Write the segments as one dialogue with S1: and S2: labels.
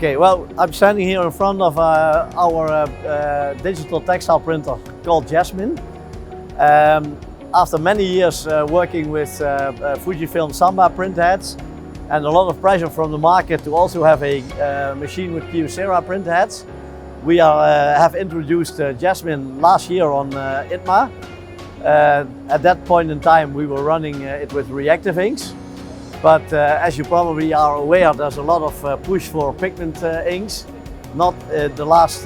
S1: Okay, well, I'm standing here in front of our digital textile printer called Jasmine. After many years working with Fujifilm Samba print heads and a lot of pressure from the market to also have a machine with Kyocera print heads, we have introduced Jasmine last year on ITMA. At that point in time we were running it with reactive inks. But as you probably are aware, there's a lot of push for pigment inks. Not the last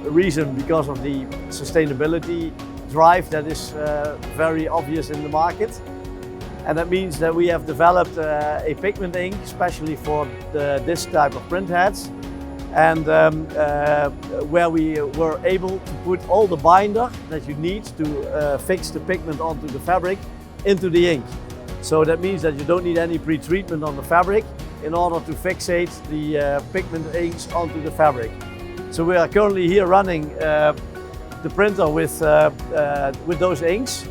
S1: reason because of the sustainability drive that is very obvious in the market. And that means that we have developed a pigment ink especially for this type of print heads. And where we were able to put all the binder that you need to fix the pigment onto the fabric into the ink. So that means that you don't need any pre-treatment on the fabric in order to fixate the pigment inks onto the fabric. So we are currently here running the printer with those inks.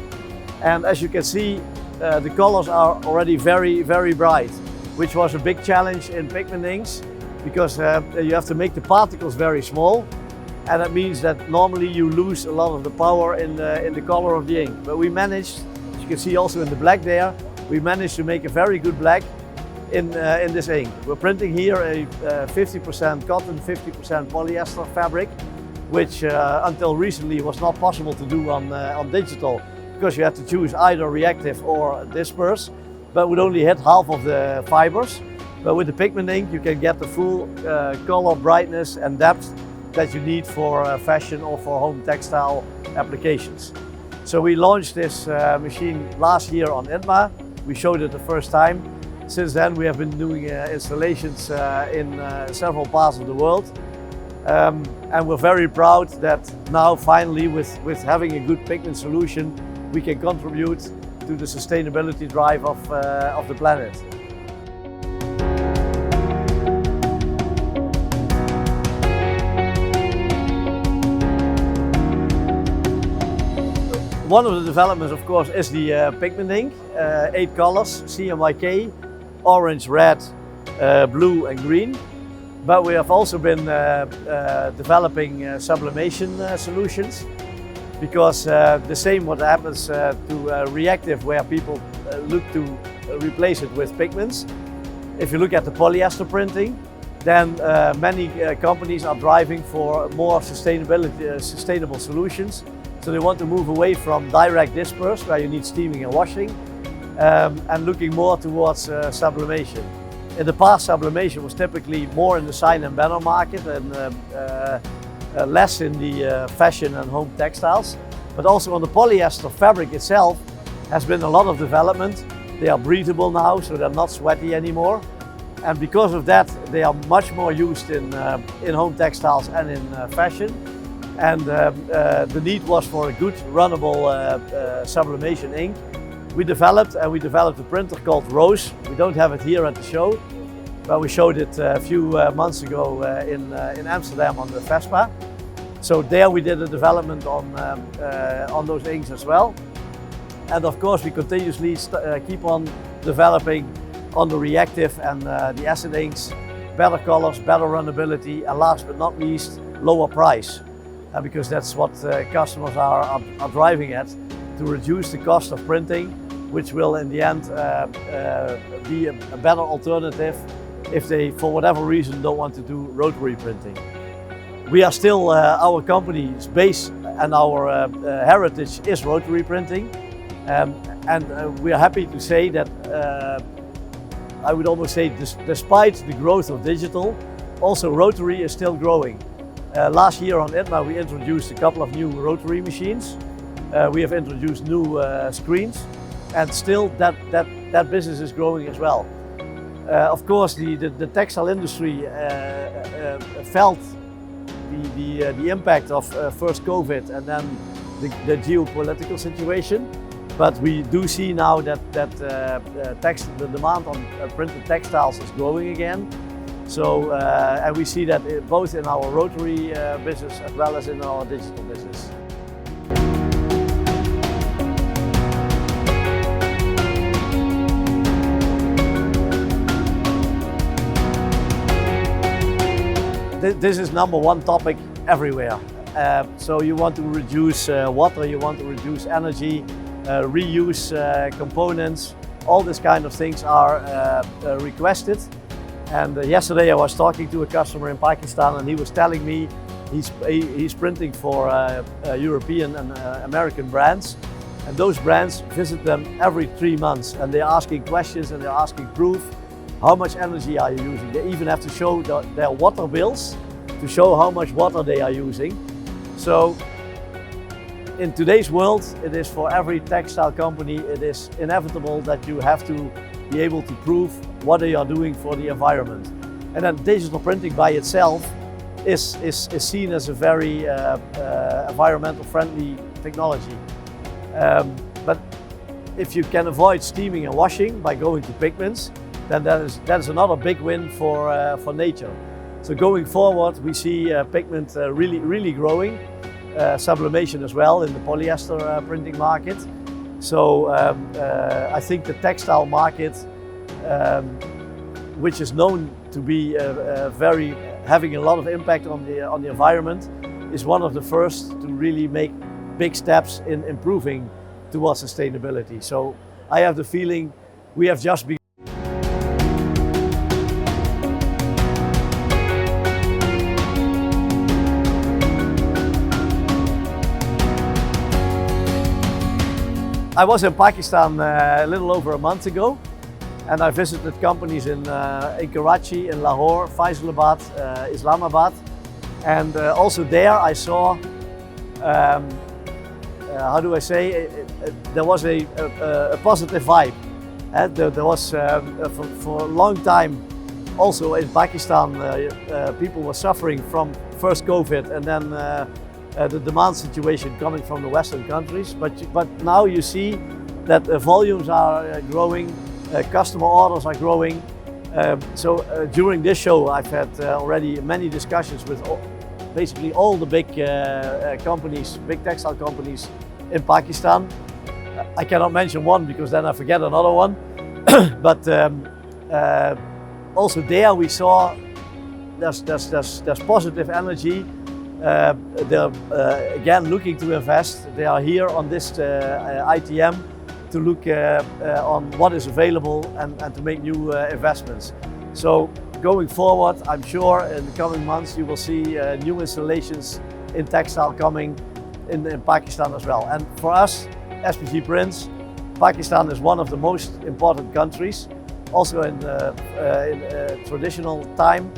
S1: And as you can see, the colors are already very, very bright, which was a big challenge in pigment inks because you have to make the particles very small. And that means that normally you lose a lot of the power in the color of the ink. But we managed, as you can see also in the black there, we managed to make a very good black in this ink. We're printing here a 50% cotton, 50% polyester fabric, which until recently was not possible to do on digital because you had to choose either reactive or disperse, but would only hit half of the fibers. But with the pigment ink you can get the full color, brightness and depth that you need for fashion or for home textile applications. So we launched this machine last year on ITMA. We showed it the first time. Since then we have been doing installations in several parts of the world. And we're very proud that now finally with having a good pigment solution we can contribute to the sustainability drive of the planet. One of the developments, of course, is the pigment ink. 8 colors, CMYK, orange, red, blue and green. But we have also been developing sublimation solutions because the same what happens to reactive where people look to replace it with pigments. If you look at the polyester printing, then many companies are driving for more sustainable solutions. So they want to move away from direct disperse, where you need steaming and washing, and looking more towards sublimation. In the past, sublimation was typically more in the sign and banner market and less in the fashion and home textiles. But also on the polyester fabric itself has been a lot of development. They are breathable now, so they're not sweaty anymore. And because of that, they are much more used in home textiles and in fashion. And the need was for a good runnable sublimation ink. We developed a printer called Rose. We don't have it here at the show, but we showed it a few months ago in Amsterdam on the Vespa. So there we did a development on those inks as well. And of course we continuously keep on developing on the reactive and the acid inks, better colors, better runnability, and last but not least, lower price. Because that's what customers are driving at, to reduce the cost of printing, which will in the end be a better alternative if they, for whatever reason, don't want to do rotary printing. We are still, our company's base and our heritage is rotary printing. And we are happy to say that, I would almost say, despite the growth of digital, also rotary is still growing. Last year on ITMA we introduced a couple of new rotary machines. We have introduced new screens, and still that business is growing as well. Of course the textile industry felt the impact of first COVID and then the geopolitical situation. But we do see now that the demand on printed textiles is growing again. So, and we see that both in our rotary business as well as in our digital business. this is number one topic everywhere. So you want to reduce water, you want to reduce energy, reuse components, all these kind of things are requested. And yesterday I was talking to a customer in Pakistan and he was telling me he's printing for European and American brands. And those brands visit them every 3 months and they're asking questions and they're asking proof. How much energy are you using? They even have to show their water bills to show how much water they are using. So in today's world, it is for every textile company, it is inevitable that you have to be able to prove what they are doing for the environment. And then digital printing by itself is seen as a very environmental friendly technology. But if you can avoid steaming and washing by going to pigments, then that is another big win for nature. So going forward, we see pigment really growing, sublimation as well in the polyester printing market. So I think the textile market, which is known to be having a lot of impact on the environment, is one of the first to really make big steps in improving towards sustainability. So I have the feeling we have just begun. I was in Pakistan a little over a month ago, and I visited companies in Karachi, in Lahore, Faisalabad, Islamabad, and also there I saw, how do I say, there was a positive vibe. There was for a long time, also in Pakistan, people were suffering from first COVID and then the demand situation coming from the Western countries, but now you see that volumes are growing, customer orders are growing. So during this show I've had already many discussions with basically all the big companies, big textile companies in Pakistan. I cannot mention one because then I forget another one. But also there we saw there's positive energy. They're again looking to invest. They are here on this ITM to look on what is available and to make new investments. So going forward, I'm sure in the coming months you will see new installations in textile coming in Pakistan as well. And for us, SPGPrints, Pakistan is one of the most important countries. Also in traditional time,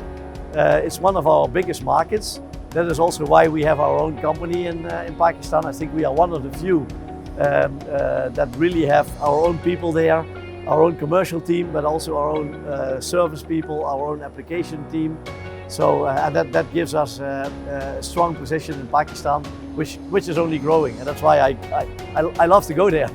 S1: it's one of our biggest markets. That is also why we have our own company in Pakistan. I think we are one of the few that really have our own people there, our own commercial team, but also our own service people, our own application team. So and that gives us a strong position in Pakistan, which is only growing, and that's why I love to go there.